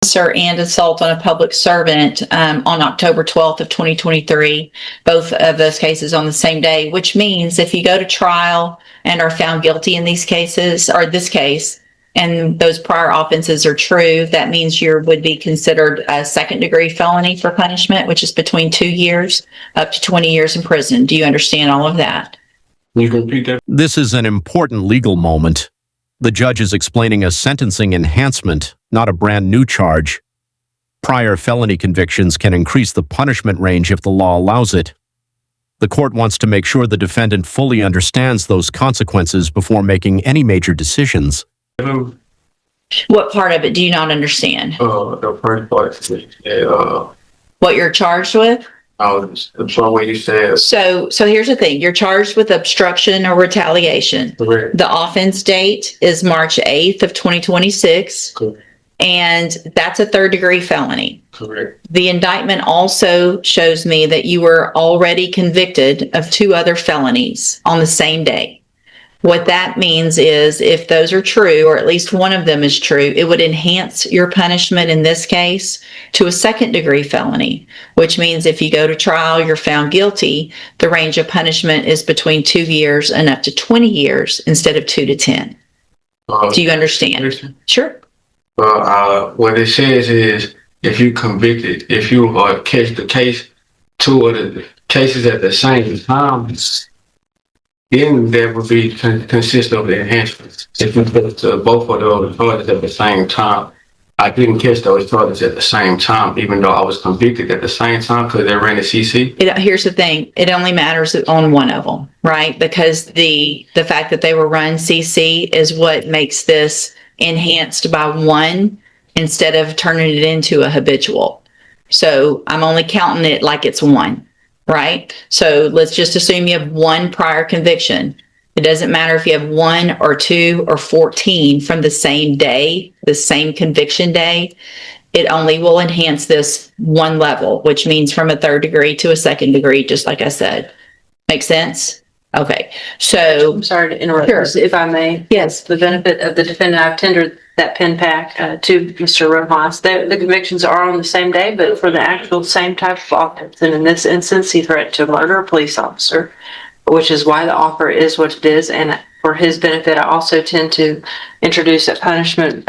and assault on a public servant on October 12th of 2023, both of those cases on the same day, which means if you go to trial and are found guilty in these cases, or this case, and those prior offenses are true, that means you would be considered a second-degree felony for punishment, which is between 2 years up to 20 years in prison. Do you understand all of that? You can repeat that? This is an important legal moment. The judge is explaining a sentencing enhancement, not a brand new charge. Prior felony convictions can increase the punishment range if the law allows it. The court wants to make sure the defendant fully understands those consequences before making any major decisions. What part of it do you not understand? The first part. What you're charged with? The part where you said. So here's the thing. You're charged with obstruction or retaliation. Correct. The offense date is March 8th of 2026. Correct. And that's a third-degree felony. Correct. The indictment also shows me that you were already convicted of 2 other felonies on the same day. What that means is if those are true, or at least one of them is true, it would enhance your punishment in this case to a second-degree felony, which means if you go to trial, you're found guilty, the range of punishment is between 2 years and up to 20 years instead of 2 to 10. Do you understand? Sure. What it says is if you convicted, if you catch the case, 2 of the cases at the same time, then that would be consist of the enhancements. If you put both of those charges at the same time, I didn't catch those charges at the same time, even though I was convicted at the same time because they ran the CC. Here's the thing. It only matters on one of them, right? Because the fact that they were run CC is what makes this enhanced by 1 instead of turning it into a habitual. So I'm only counting it like it's 1. Right? So let's just assume you have 1 prior conviction. It doesn't matter if you have 1 or 2 or 14 from the same day, the same conviction day. It only will enhance this 1 level, which means from a third degree to a second degree, just like I said. Make sense? Okay. So I'm sorry to interrupt. Sure. If I may. Yes. The benefit of the defendant, I've tendered that pen pack to Mr. Rojas. The convictions are on the same day, but for the actual same type of offense. And in this instance, he threatened to murder a police officer, which is why the offer is what it is. And for his benefit, I also tend to introduce a punishment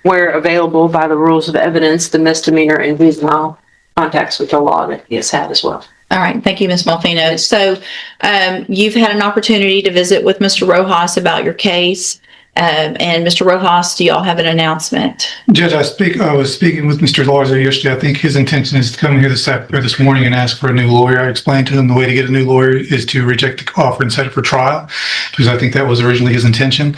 where available by the rules of evidence, the misdemeanor and juvenile contacts with the law that he has had as well. all right. Thank you, Ms. Malfino. So you've had an opportunity to visit with Mr. Rojas about your case. And Mr. Rojas, do y'all have an announcement? Judge, I was speaking with Mr. Larzo yesterday. I think his intention is to come here this morning and ask for a new lawyer. I explained to him the way to get a new lawyer is to reject the offer and set it for trial, because I think that was originally his intention.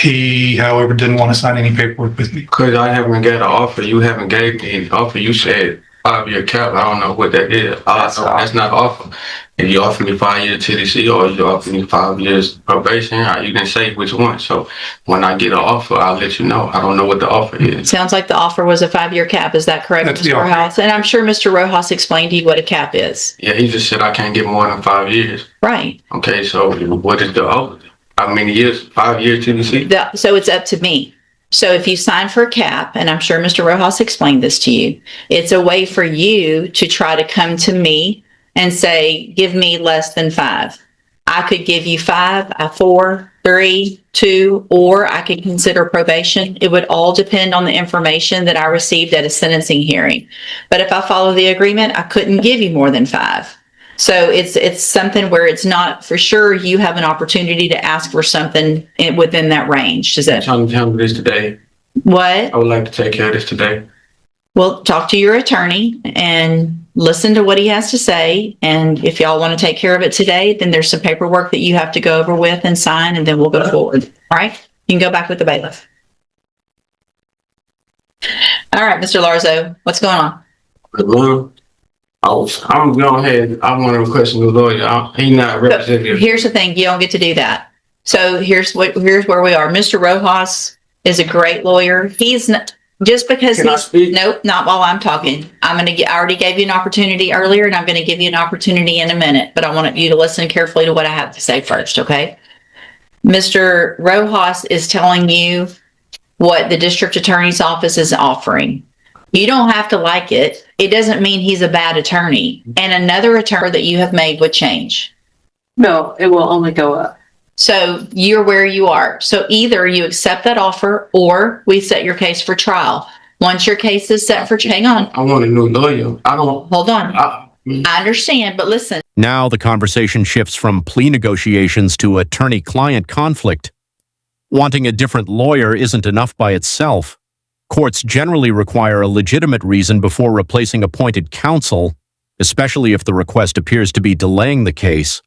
He, however, didn't want to sign any paperwork with me. Because I haven't got an offer. You haven't gave me an offer. You said 5-year cap. I don't know what that is. That's not an offer. If you offer me 5 years TDC or you offer me 5 years probation, you didn't say which one. So when I get an offer, I'll let you know. I don't know what the offer is. Sounds like the offer was a 5-year cap. Is that correct, That's Mr. Rojas? And I'm sure Mr. Rojas explained to you what a cap is. Yeah, he just said I can't get more than 5 years. Right. Okay, so what is the offer? How many years? 5 years TDC? So it's up to me. So if you sign for a cap, and I'm sure Mr. Rojas explained this to you, it's a way for you to try to come to me and say, give me less than 5. I could give you 5, 4, 3, 2, or I could consider probation. It would all depend on the information that I received at a sentencing hearing. But if I follow the agreement, I couldn't give you more than 5. So it's something where it's not for sure. You have an opportunity to ask for something within that range. Does that? Tell me this today. What? I would like to take care of this today. Well, talk to your attorney and listen to what he has to say. And if y'all want to take care of it today, then there's some paperwork that you have to go over with and sign, and then we'll go forward. All right? You can go back with the bailiff. All right, Mr. Larzo, what's going on? Hello. I'm going ahead. I want to request a new lawyer. He's not representative. Here's the thing. You don't get to do that. So here's where we are. Mr. Rojas is a great lawyer. He's not just because Can I speak? Nope, not while I'm talking. I already gave you an opportunity earlier, and I'm going to give you an opportunity in a minute, but I want you to listen carefully to what I have to say first, okay? Mr. Rojas is telling you what the district attorney's office is offering. You don't have to like it. It doesn't mean he's a bad attorney. And another attorney that you have made would change. No, it will only go up. So you're where you are. So either you accept that offer or we set your case for trial. Once your case is set for, hang on, I want a new lawyer. I don't. hold on. I understand, but listen. Now the conversation shifts from plea negotiations to attorney-client conflict. Wanting a different lawyer isn't enough by itself. Courts generally require a legitimate reason before replacing appointed counsel, especially if the request appears to be delaying the case.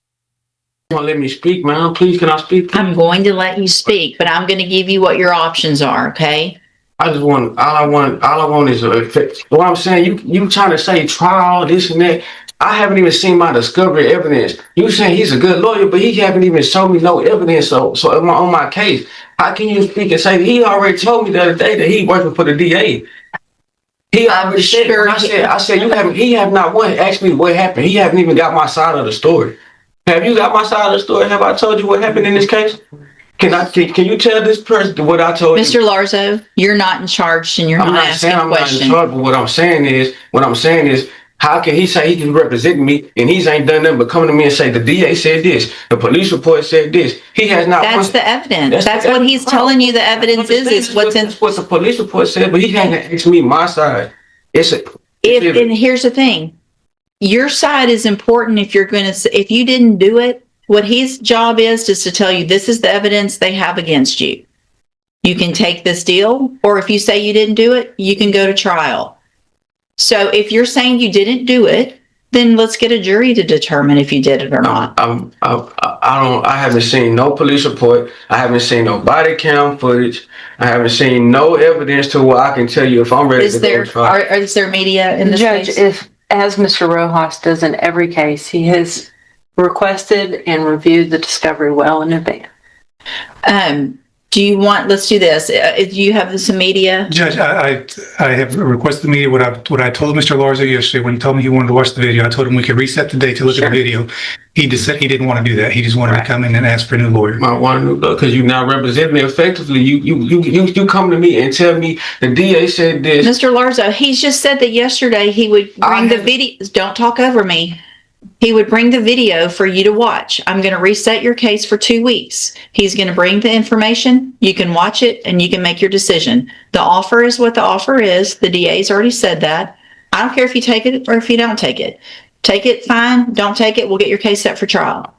want to let me speak, man. Please, can I speak? Please? I'm going to let you speak, but I'm going to give you what your options are, okay? I just want, all I want is what I'm saying. You trying to say trial, this and that. I haven't even seen my discovery evidence. You saying he's a good lawyer, but he haven't even shown me no evidence. So on my case, how can you speak and say that he already told me the other day that he working for the DA? He already said. sure I said you haven't. He have not one asked me what happened. He haven't even got my side of the story. Have you got my side of the story? Have I told you what happened in this case? Can you tell this person what I told you? Mr. Larzo, you're not in charge and you're I'm not not asking saying I'm not in questions. charge, but what I'm saying is, how can he say he can represent me and he's ain't done nothing but come to me and say the DA said this, the police report said this. He has not. That's the evidence. That's what he's telling you the evidence is what's in. What the police report said, but he hasn't asked me my side. And here's the thing. Your side is important if you're going to, if you didn't do it, what his job is to tell you this is the evidence they have against you. You can take this deal, or if you say you didn't do it, you can go to trial. So if you're saying you didn't do it, then let's get a jury to determine if you did it or not. I haven't seen no police report. I haven't seen no body cam footage. I haven't seen no evidence to where I can tell you if I'm ready to go to trial. Is there media in this Judge, case? if, as Mr. Rojas does in every case, he has requested and reviewed the discovery well in advance. Do you want, let's do this. Do you have some media? Judge, I have requested the media. What I told Mr. Larzo yesterday when he told me he wanted to watch the video, I told him we could reset the date to look at the video. He just said he didn't want to do that. He just wanted to come in and ask for a new lawyer. I want to know because you now represent me effectively. You come to me and tell me the DA said this. Mr. Larzo, he's just said that yesterday he would bring the video. Don't talk over me. He would bring the video for you to watch. I'm going to reset your case for 2 weeks. He's going to bring the information. You can watch it and you can make your decision. The offer is what the offer is. The DA's already said that. I don't care if you take it or if you don't take it. Take it, fine. Don't take it. We'll get your case set for trial.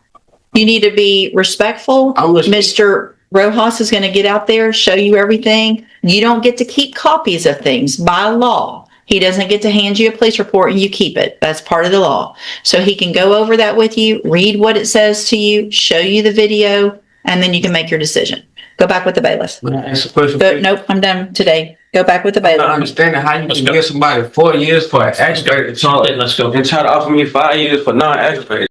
You need to be respectful. Mr. Rojas is going to get out there, show you everything. You don't get to keep copies of things by law. He doesn't get to hand you a police report and you keep it. That's part of the law. So he can go over that with you, read what it says to you, show you the video, and then you can make your decision. Go back with the bailiff. When I ask a question, Nope, I'm done today. Go back with the I'm not bailiff. understanding how you can give somebody 4 years for an aggravated charge Let's go. and try to offer me 5 years for non-aggravated.